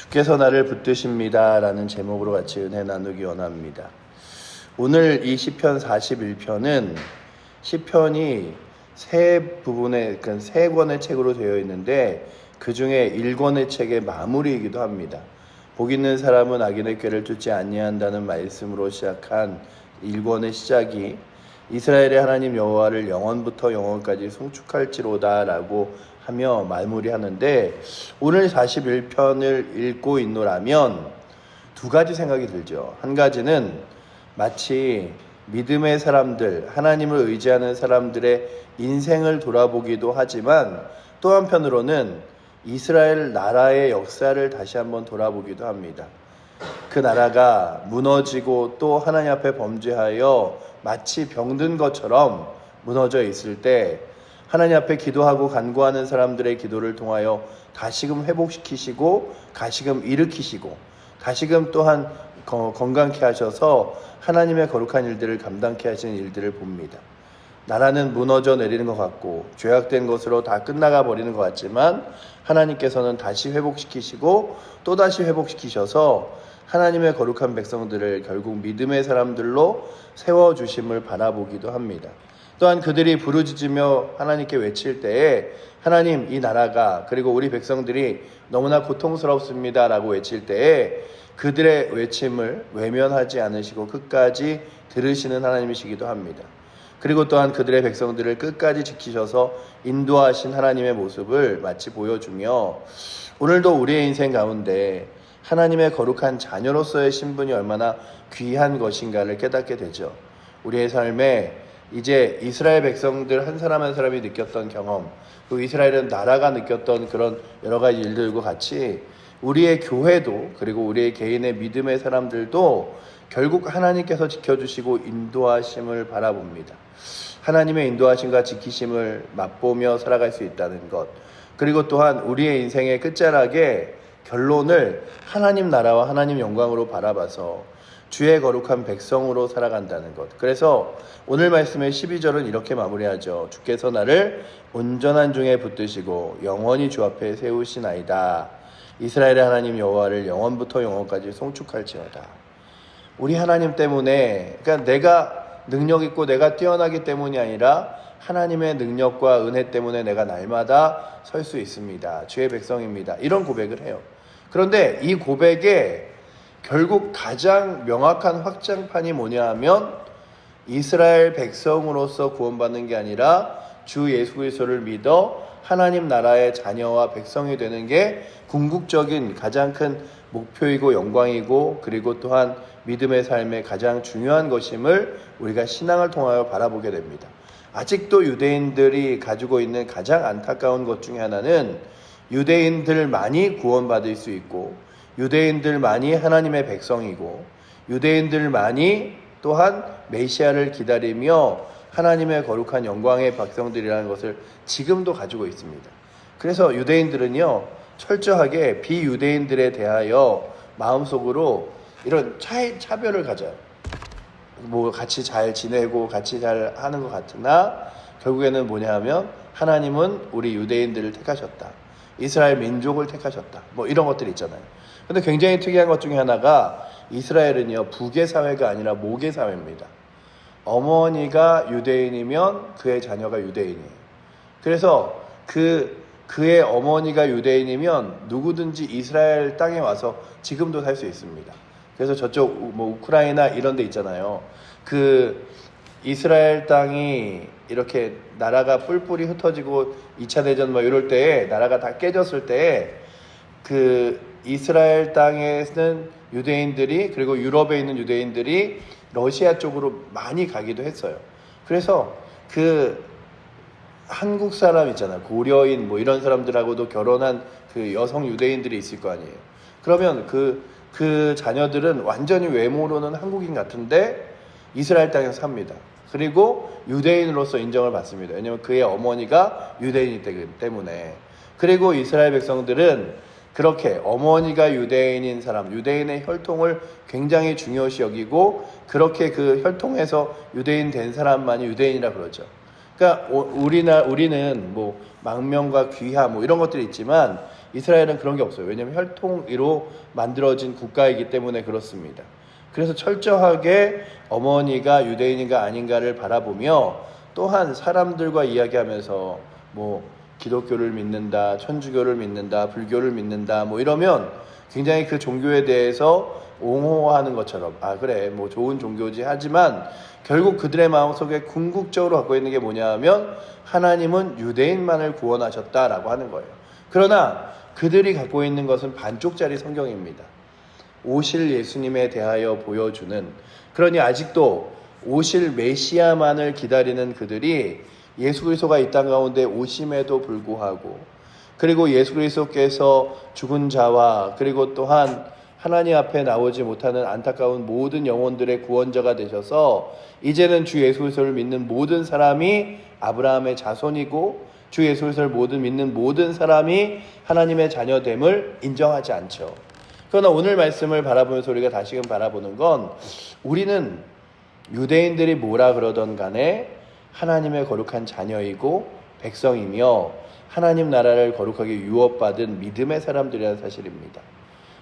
주께서 나를 붙드십니다 라는 제목으로 같이 은혜 나누기 원합니다. 오늘 이 시편 41편은 시편이 세 부분의, 세 권의 책으로 되어 있는데 그 중에 1권의 책의 마무리이기도 합니다. 복 있는 사람은 악인의 꾀를 쫓지 아니한다는 말씀으로 시작한 1권의 시작이 이스라엘의 하나님 여호와를 영원부터 영원까지 송축할지로다 라고 하며 마무리하는데, 오늘 41편을 읽고 있노라면 두 가지 생각이 들죠. 한 가지는 마치 믿음의 사람들, 하나님을 의지하는 사람들의 인생을 돌아보기도 하지만 또 한편으로는 이스라엘 나라의 역사를 다시 한번 돌아보기도 합니다. 그 나라가 무너지고 또 하나님 앞에 범죄하여 마치 병든 것처럼 무너져 있을 때 하나님 앞에 기도하고 간구하는 사람들의 기도를 통하여 다시금 회복시키시고 다시금 일으키시고 다시금 또한 건강케 하셔서 하나님의 거룩한 일들을 감당케 하시는 일들을 봅니다. 나라는 무너져 내리는 것 같고 죄악된 것으로 다 끝나가 버리는 것 같지만 하나님께서는 다시 회복시키시고 또다시 회복시키셔서 하나님의 거룩한 백성들을 결국 믿음의 사람들로 세워주심을 바라보기도 합니다. 또한 그들이 부르짖으며 하나님께 외칠 때에 하나님, 이 나라가 그리고 우리 백성들이 너무나 고통스럽습니다 라고 외칠 때에 그들의 외침을 외면하지 않으시고 끝까지 들으시는 하나님이시기도 합니다. 그리고 또한 그들의 백성들을 끝까지 지키셔서 인도하신 하나님의 모습을 마치 보여주며 오늘도 우리의 인생 가운데 하나님의 거룩한 자녀로서의 신분이 얼마나 귀한 것인가를 깨닫게 되죠. 우리의 삶에 이제 이스라엘 백성들 한 사람 한 사람이 느꼈던 경험, 또 이스라엘은 나라가 느꼈던 그런 여러 가지 일들과 같이 우리의 교회도 그리고 우리의 개인의 믿음의 사람들도 결국 하나님께서 지켜주시고 인도하심을 바라봅니다. 하나님의 인도하심과 지키심을 맛보며 살아갈 수 있다는 것, 그리고 또한 우리의 인생의 끝자락에 결론을 하나님 나라와 하나님 영광으로 바라봐서 주의 거룩한 백성으로 살아간다는 것. 그래서 오늘 말씀의 12절은 이렇게 마무리하죠. 주께서 나를 온전한 중에 붙드시고 영원히 주 앞에 세우시나이다. 이스라엘의 하나님 여호와를 영원부터 영원까지 송축할지어다. 우리 하나님 때문에, 그러니까 내가 능력 있고 내가 뛰어나기 때문이 아니라 하나님의 능력과 은혜 때문에 내가 날마다 설 수 있습니다. 주의 백성입니다. 이런 고백을 해요. 그런데 이 고백에 결국 가장 명확한 확장판이 뭐냐 하면 이스라엘 백성으로서 구원받는 게 아니라 주 예수 그리스도를 믿어 하나님 나라의 자녀와 백성이 되는 게 궁극적인 가장 큰 목표이고 영광이고 그리고 또한 믿음의 삶의 가장 중요한 것임을 우리가 신앙을 통하여 바라보게 됩니다. 아직도 유대인들이 가지고 있는 가장 안타까운 것 중에 하나는 유대인들만이 구원받을 수 있고 유대인들만이 하나님의 백성이고 유대인들만이 또한 메시아를 기다리며 하나님의 거룩한 영광의 백성들이라는 것을 지금도 가지고 있습니다. 그래서 유대인들은요, 철저하게 비유대인들에 대하여 마음속으로 이런 차별을 가져요. 뭐 같이 잘 지내고 같이 잘 하는 것 같으나 결국에는 뭐냐 하면 하나님은 우리 유대인들을 택하셨다. 이스라엘 민족을 택하셨다. 뭐 이런 것들이 있잖아요. 근데 굉장히 특이한 것 중에 하나가 이스라엘은요, 부계 사회가 아니라 모계 사회입니다. 어머니가 유대인이면 그의 자녀가 유대인이에요. 그래서 그의 어머니가 유대인이면 누구든지 이스라엘 땅에 와서 지금도 살 수 있습니다. 그래서 저쪽 뭐 우크라이나 이런 데 있잖아요. 그 이스라엘 땅이 이렇게 나라가 뿔뿔이 흩어지고 2차 대전 뭐 이럴 때에 나라가 다 깨졌을 때에 그 이스라엘 땅에는 유대인들이 그리고 유럽에 있는 유대인들이 러시아 쪽으로 많이 가기도 했어요. 그래서 그 한국 사람 있잖아요. 고려인 뭐 이런 사람들하고도 결혼한 그 여성 유대인들이 있을 거 아니에요. 그러면 그 자녀들은 완전히 외모로는 한국인 같은데 이스라엘 땅에서 삽니다. 그리고 유대인으로서 인정을 받습니다. 왜냐하면 그의 어머니가 유대인이기 때문에. 그리고 이스라엘 백성들은 그렇게 어머니가 유대인인 사람, 유대인의 혈통을 굉장히 중요시 여기고 그렇게 그 혈통에서 유대인 된 사람만이 유대인이라 그러죠. 그러니까 우리는 뭐 망명과 귀화 뭐 이런 것들이 있지만 이스라엘은 그런 게 없어요. 왜냐하면 혈통으로 만들어진 국가이기 때문에 그렇습니다. 그래서 철저하게 어머니가 유대인인가 아닌가를 바라보며 또한 사람들과 이야기하면서 뭐 기독교를 믿는다, 천주교를 믿는다, 불교를 믿는다 뭐 이러면 굉장히 그 종교에 대해서 옹호하는 것처럼 그래 뭐 좋은 종교지 하지만 결국 그들의 마음속에 궁극적으로 갖고 있는 게 뭐냐 하면 하나님은 유대인만을 구원하셨다라고 하는 거예요. 그러나 그들이 갖고 있는 것은 반쪽짜리 성경입니다. 오실 예수님에 대하여 보여주는, 그러니 아직도 오실 메시아만을 기다리는 그들이 예수 그리스도가 이 땅 가운데 오심에도 불구하고, 그리고 예수 그리스도께서 죽은 자와 그리고 또한 하나님 앞에 나오지 못하는 안타까운 모든 영혼들의 구원자가 되셔서 이제는 주 예수 그리스도를 믿는 모든 사람이 아브라함의 자손이고 주 예수 그리스도를 믿는 모든 사람이 하나님의 자녀됨을 인정하지 않죠. 그러나 오늘 말씀을 바라보면서 우리가 다시금 바라보는 건, 우리는 유대인들이 뭐라 그러던 간에 하나님의 거룩한 자녀이고 백성이며 하나님 나라를 거룩하게 유업받은 믿음의 사람들이라는 사실입니다.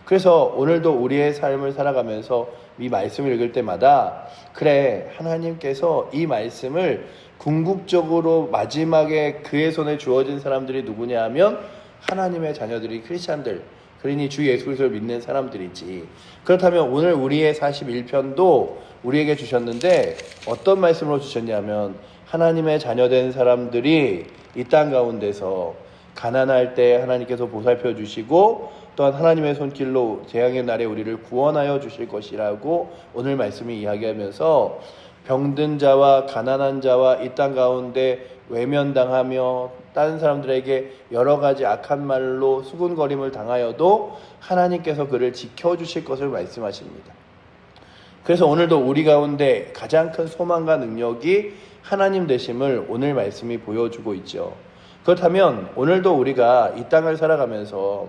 그래서 오늘도 우리의 삶을 살아가면서 이 말씀을 읽을 때마다 그래, 하나님께서 이 말씀을 궁극적으로 마지막에 그의 손에 주어진 사람들이 누구냐 하면 하나님의 자녀들이 크리스찬들, 그러니 주 예수 그리스도를 믿는 사람들이지. 그렇다면 오늘 우리의 41편도 우리에게 주셨는데 어떤 말씀으로 주셨냐면, 하나님의 자녀된 사람들이 이 땅 가운데서 가난할 때 하나님께서 보살펴 주시고 또한 하나님의 손길로 재앙의 날에 우리를 구원하여 주실 것이라고 오늘 말씀이 이야기하면서, 병든 자와 가난한 자와 이 땅 가운데 외면당하며 다른 사람들에게 여러 가지 악한 말로 수군거림을 당하여도 하나님께서 그를 지켜주실 것을 말씀하십니다. 그래서 오늘도 우리 가운데 가장 큰 소망과 능력이 하나님 되심을 오늘 말씀이 보여주고 있죠. 그렇다면 오늘도 우리가 이 땅을 살아가면서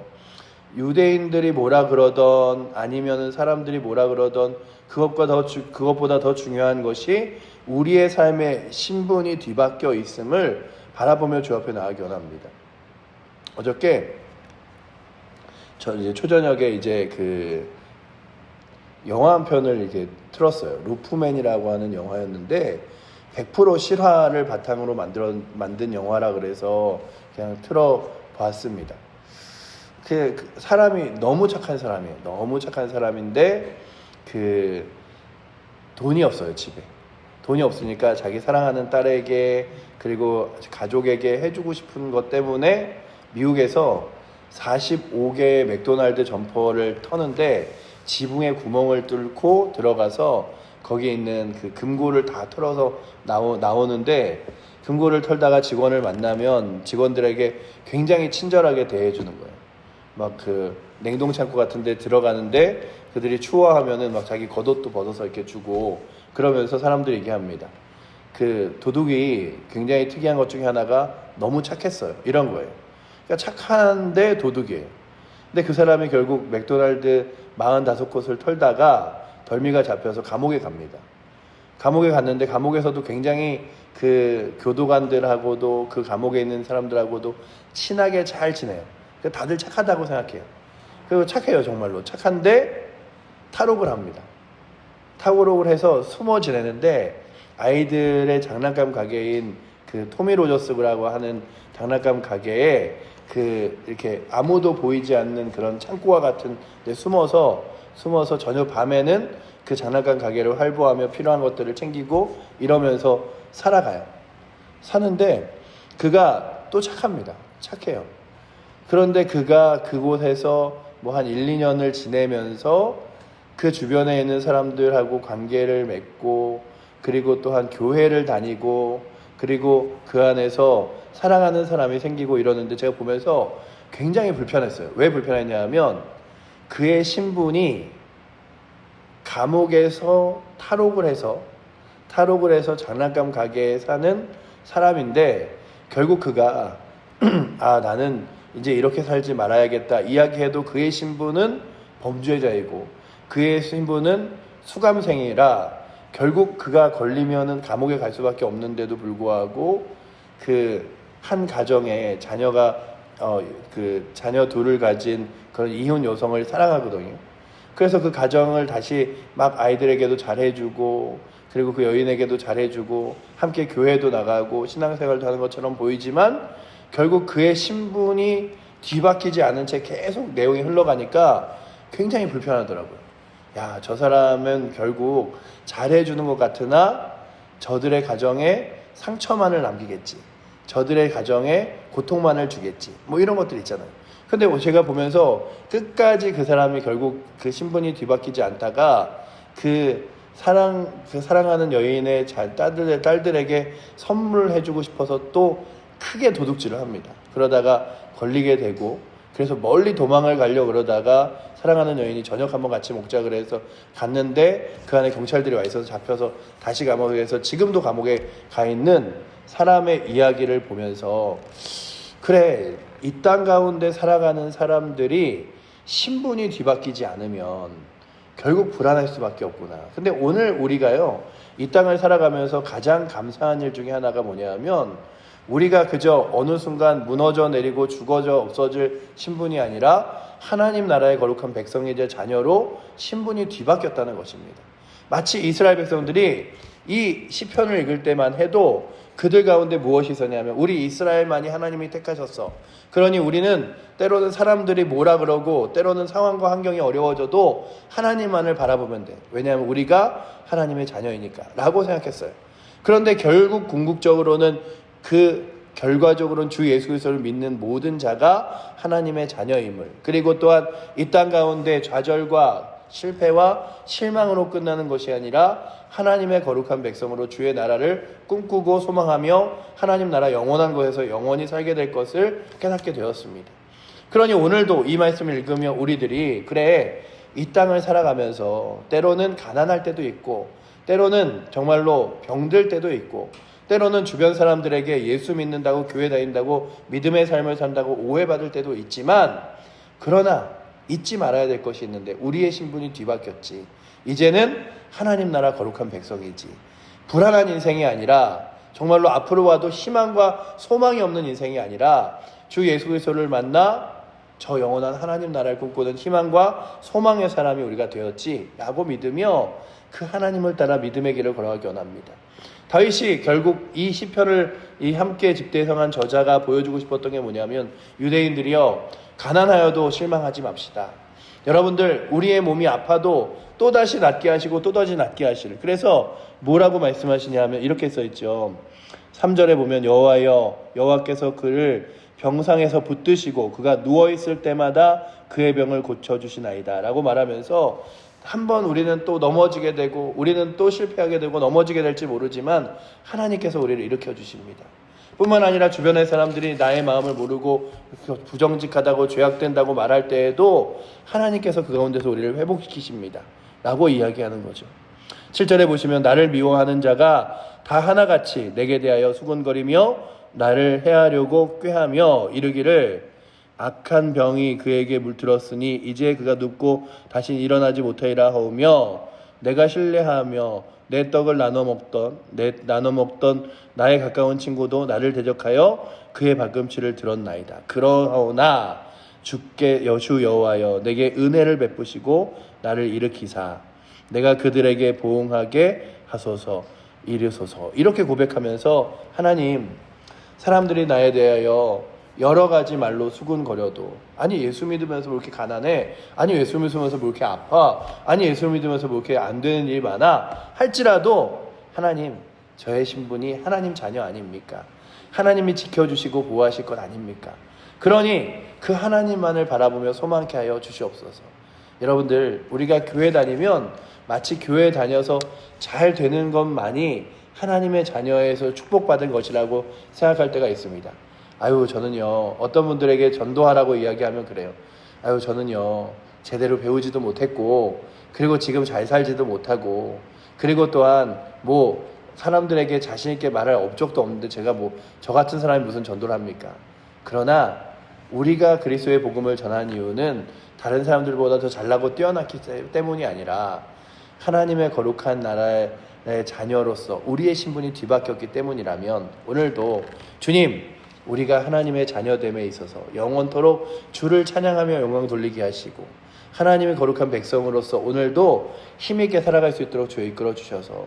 유대인들이 뭐라 그러던 아니면 사람들이 뭐라 그러던 그것보다 더 중요한 것이 우리의 삶의 신분이 뒤바뀌어 있음을 바라보며 주 앞에 나가기 원합니다. 어저께 저 이제 초저녁에 그 영화 한 편을 이렇게 틀었어요. 루프맨이라고 하는 영화였는데 100% 실화를 바탕으로 만든 영화라 그래서 그냥 틀어봤습니다. 그 사람이 너무 착한 사람이에요. 너무 착한 사람인데 돈이 없어요. 집에 돈이 없으니까 자기 사랑하는 딸에게 그리고 가족에게 해주고 싶은 것 때문에 미국에서 45개의 맥도날드 점퍼를 터는데 지붕에 구멍을 뚫고 들어가서 거기에 있는 그 금고를 다 털어서 나오는데, 금고를 털다가 직원을 만나면 직원들에게 굉장히 친절하게 대해주는 거예요. 막 냉동창고 같은 데 들어가는데 그들이 추워하면은 막 자기 겉옷도 벗어서 이렇게 주고, 그러면서 사람들이 얘기합니다. 도둑이 굉장히 특이한 것 중에 하나가 너무 착했어요. 이런 거예요. 그러니까 착한데 도둑이에요. 근데 그 사람이 결국 맥도날드 45곳을 털다가 덜미가 잡혀서 감옥에 갑니다. 감옥에 갔는데 감옥에서도 굉장히 교도관들하고도 그 감옥에 있는 사람들하고도 친하게 잘 지내요. 다들 착하다고 생각해요. 그리고 착해요. 정말로 착한데 탈옥을 합니다. 탈옥을 해서 숨어 지내는데 아이들의 장난감 가게인 토미 로저스라고 하는 장난감 가게에 이렇게 아무도 보이지 않는 그런 창고와 같은 데 숨어서 저녁 밤에는 그 장난감 가게를 활보하며 필요한 것들을 챙기고 이러면서 살아가요. 사는데 그가 또 착합니다. 착해요. 그런데 그가 그곳에서 한 1, 2년을 지내면서 그 주변에 있는 사람들하고 관계를 맺고, 그리고 또한 교회를 다니고, 그리고 그 안에서 사랑하는 사람이 생기고 이러는데 제가 보면서 굉장히 불편했어요. 왜 불편했냐 하면 그의 신분이 감옥에서 탈옥을 해서 장난감 가게에 사는 사람인데, 결국 그가 나는 이제 이렇게 살지 말아야겠다 이야기해도 그의 신분은 범죄자이고 그의 신분은 수감생이라 결국 그가 걸리면은 감옥에 갈 수밖에 없는데도 불구하고 한 가정에 자녀가 그 자녀 둘을 가진 그런 이혼 여성을 사랑하거든요. 그래서 그 가정을 다시 막 아이들에게도 잘해주고, 그리고 그 여인에게도 잘해주고, 함께 교회도 나가고 신앙생활도 하는 것처럼 보이지만 결국 그의 신분이 뒤바뀌지 않은 채 계속 내용이 흘러가니까 굉장히 불편하더라고요. 야, 저 사람은 결국 잘해주는 것 같으나 저들의 가정에 상처만을 남기겠지, 저들의 가정에 고통만을 주겠지, 뭐 이런 것들 있잖아요. 근데 제가 보면서 끝까지 그 사람이 결국 그 신분이 뒤바뀌지 않다가 그 사랑하는 여인의 딸들에게 선물을 해주고 싶어서 또 크게 도둑질을 합니다. 그러다가 걸리게 되고, 그래서 멀리 도망을 가려고 그러다가 사랑하는 여인이 저녁 한번 같이 먹자 그래서 갔는데 그 안에 경찰들이 와 있어서 잡혀서 다시 감옥에서 지금도 감옥에 가 있는 사람의 이야기를 보면서, 그래, 이 땅 가운데 살아가는 사람들이 신분이 뒤바뀌지 않으면 결국 불안할 수밖에 없구나. 근데 오늘 우리가요, 이 땅을 살아가면서 가장 감사한 일 중에 하나가 뭐냐면, 우리가 그저 어느 순간 무너져 내리고 죽어져 없어질 신분이 아니라 하나님 나라의 거룩한 백성이자 자녀로 신분이 뒤바뀌었다는 것입니다. 마치 이스라엘 백성들이 이 시편을 읽을 때만 해도 그들 가운데 무엇이 있었냐면, 우리 이스라엘만이 하나님이 택하셨어. 그러니 우리는 때로는 사람들이 뭐라 그러고 때로는 상황과 환경이 어려워져도 하나님만을 바라보면 돼. 왜냐하면 우리가 하나님의 자녀이니까 라고 생각했어요. 그런데 결국 궁극적으로는 결과적으로는 주 예수 그리스도를 믿는 모든 자가 하나님의 자녀임을, 그리고 또한 이 땅 가운데 좌절과 실패와 실망으로 끝나는 것이 아니라 하나님의 거룩한 백성으로 주의 나라를 꿈꾸고 소망하며 하나님 나라 영원한 곳에서 영원히 살게 될 것을 깨닫게 되었습니다. 그러니 오늘도 이 말씀을 읽으며 우리들이, 그래, 이 땅을 살아가면서 때로는 가난할 때도 있고, 때로는 정말로 병들 때도 있고, 때로는 주변 사람들에게 예수 믿는다고 교회 다닌다고 믿음의 삶을 산다고 오해받을 때도 있지만, 그러나 잊지 말아야 될 것이 있는데, 우리의 신분이 뒤바뀌었지. 이제는 하나님 나라 거룩한 백성이지. 불안한 인생이 아니라, 정말로 앞으로 와도 희망과 소망이 없는 인생이 아니라 주 예수 그리스도를 만나 저 영원한 하나님 나라를 꿈꾸는 희망과 소망의 사람이 우리가 되었지 라고 믿으며 그 하나님을 따라 믿음의 길을 걸어가기 원합니다. 다윗이 결국 이 시편을 이 함께 집대성한 저자가 보여주고 싶었던 게 뭐냐면, 유대인들이요, 가난하여도 실망하지 맙시다. 여러분들, 우리의 몸이 아파도 또다시 낫게 하시고 또다시 낫게 하시를. 그래서 뭐라고 말씀하시냐면 이렇게 써있죠. 3절에 보면 여호와께서 그를 병상에서 붙드시고 그가 누워있을 때마다 그의 병을 고쳐주시나이다 라고 말하면서, 한번 우리는 또 넘어지게 되고 우리는 또 실패하게 되고 넘어지게 될지 모르지만 하나님께서 우리를 일으켜 주십니다. 뿐만 아니라 주변의 사람들이 나의 마음을 모르고 부정직하다고 죄악된다고 말할 때에도 하나님께서 그 가운데서 우리를 회복시키십니다 라고 이야기하는 거죠. 7절에 보시면, 나를 미워하는 자가 다 하나같이 내게 대하여 수군거리며 나를 해하려고 꾀하며 이르기를, 악한 병이 그에게 물들었으니 이제 그가 눕고 다시 일어나지 못하리라 하오며, 내가 신뢰하며 내 떡을 나눠 먹던 나의 가까운 친구도 나를 대적하여 그의 발꿈치를 들었나이다. 그러하오나 주께 여주 여호와여 내게 은혜를 베푸시고 나를 일으키사 내가 그들에게 보응하게 하소서 이르소서. 이렇게 고백하면서, 하나님, 사람들이 나에 대하여 여러 가지 말로 수군거려도, 아니 예수 믿으면서 왜 이렇게 가난해? 아니 예수 믿으면서 왜 이렇게 아파? 아니 예수 믿으면서 왜 이렇게 안 되는 일이 많아? 할지라도 하나님, 저의 신분이 하나님 자녀 아닙니까? 하나님이 지켜주시고 보호하실 것 아닙니까? 그러니 그 하나님만을 바라보며 소망케 하여 주시옵소서. 여러분들, 우리가 교회 다니면 마치 교회 다녀서 잘 되는 것만이 하나님의 자녀에서 축복받은 것이라고 생각할 때가 있습니다. 아유, 저는요, 어떤 분들에게 전도하라고 이야기하면 그래요. 아유, 저는요, 제대로 배우지도 못했고, 그리고 지금 잘 살지도 못하고, 그리고 또한 사람들에게 자신 있게 말할 업적도 없는데 제가 저 같은 사람이 무슨 전도를 합니까? 그러나 우리가 그리스도의 복음을 전하는 이유는 다른 사람들보다 더 잘나고 뛰어났기 때문이 아니라 하나님의 거룩한 나라의 자녀로서 우리의 신분이 뒤바뀌었기 때문이라면, 오늘도 주님, 우리가 하나님의 자녀됨에 있어서 영원토록 주를 찬양하며 영광 돌리게 하시고 하나님의 거룩한 백성으로서 오늘도 힘있게 살아갈 수 있도록 주여 이끌어 주셔서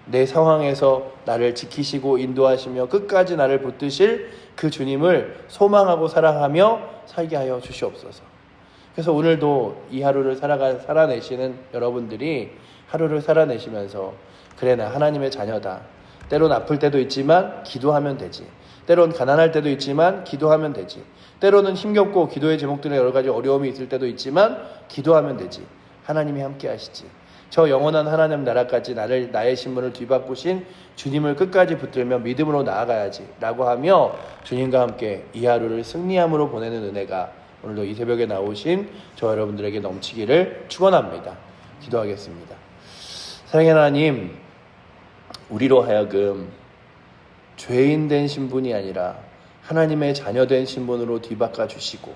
내 상황에서 나를 지키시고 인도하시며 끝까지 나를 붙드실 그 주님을 소망하고 사랑하며 살게 하여 주시옵소서. 그래서 오늘도 이 하루를 살아내시는 여러분들이 하루를 살아내시면서 그래 나 하나님의 자녀다. 때론 아플 때도 있지만 기도하면 되지. 때론 가난할 때도 있지만 기도하면 되지. 때로는 힘겹고 기도의 제목들에 여러 가지 어려움이 있을 때도 있지만 기도하면 되지. 하나님이 함께 하시지. 저 영원한 하나님 나라까지 나의 신분을 뒤바꾸신 주님을 끝까지 붙들며 믿음으로 나아가야지 라고 하며 주님과 함께 이 하루를 승리함으로 보내는 은혜가 오늘도 이 새벽에 나오신 저 여러분들에게 넘치기를 축원합니다. 기도하겠습니다. 사랑의 하나님, 우리로 하여금 죄인 된 신분이 아니라 하나님의 자녀된 신분으로 뒤바꿔 주시고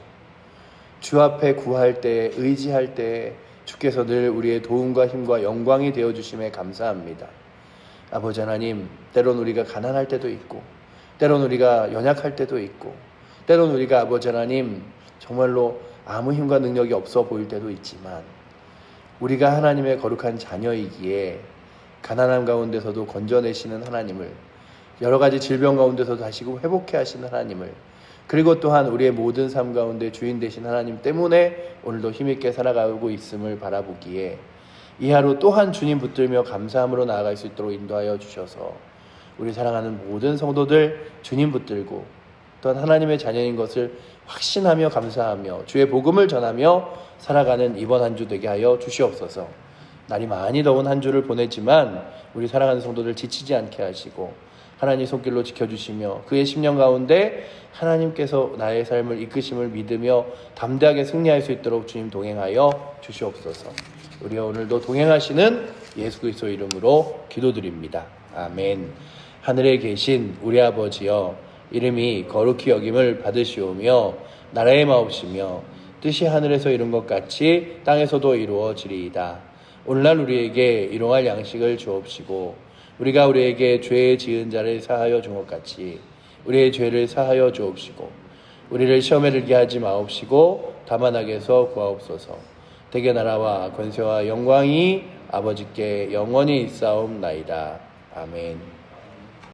주 앞에 구할 때 의지할 때 주께서 늘 우리의 도움과 힘과 영광이 되어주심에 감사합니다. 아버지 하나님, 때론 우리가 가난할 때도 있고 때론 우리가 연약할 때도 있고 때론 우리가 아버지 하나님 정말로 아무 힘과 능력이 없어 보일 때도 있지만 우리가 하나님의 거룩한 자녀이기에 가난함 가운데서도 건져내시는 하나님을, 여러 가지 질병 가운데서도 다시고 회복해 하시는 하나님을, 그리고 또한 우리의 모든 삶 가운데 주인 되신 하나님 때문에 오늘도 힘있게 살아가고 있음을 바라보기에 이 하루 또한 주님 붙들며 감사함으로 나아갈 수 있도록 인도하여 주셔서 우리 사랑하는 모든 성도들 주님 붙들고 또한 하나님의 자녀인 것을 확신하며 감사하며 주의 복음을 전하며 살아가는 이번 한 주 되게 하여 주시옵소서. 날이 많이 더운 한 주를 보냈지만 우리 사랑하는 성도들 지치지 않게 하시고 하나님 손길로 지켜주시며 그의 심령 가운데 하나님께서 나의 삶을 이끄심을 믿으며 담대하게 승리할 수 있도록 주님 동행하여 주시옵소서. 우리와 오늘도 동행하시는 예수 그리스도 이름으로 기도드립니다. 아멘. 하늘에 계신 우리 아버지여, 이름이 거룩히 여김을 받으시오며 나라의 마옵시며 뜻이 하늘에서 이룬 것 같이 땅에서도 이루어지리이다. 오늘날 우리에게 일용할 양식을 주옵시고 우리가 우리에게 죄 지은 자를 사하여 준 것 같이 우리의 죄를 사하여 주옵시고 우리를 시험에 들게 하지 마옵시고 다만 악에서 구하옵소서. 대개 나라와 권세와 영광이 아버지께 영원히 있사옵나이다. 아멘.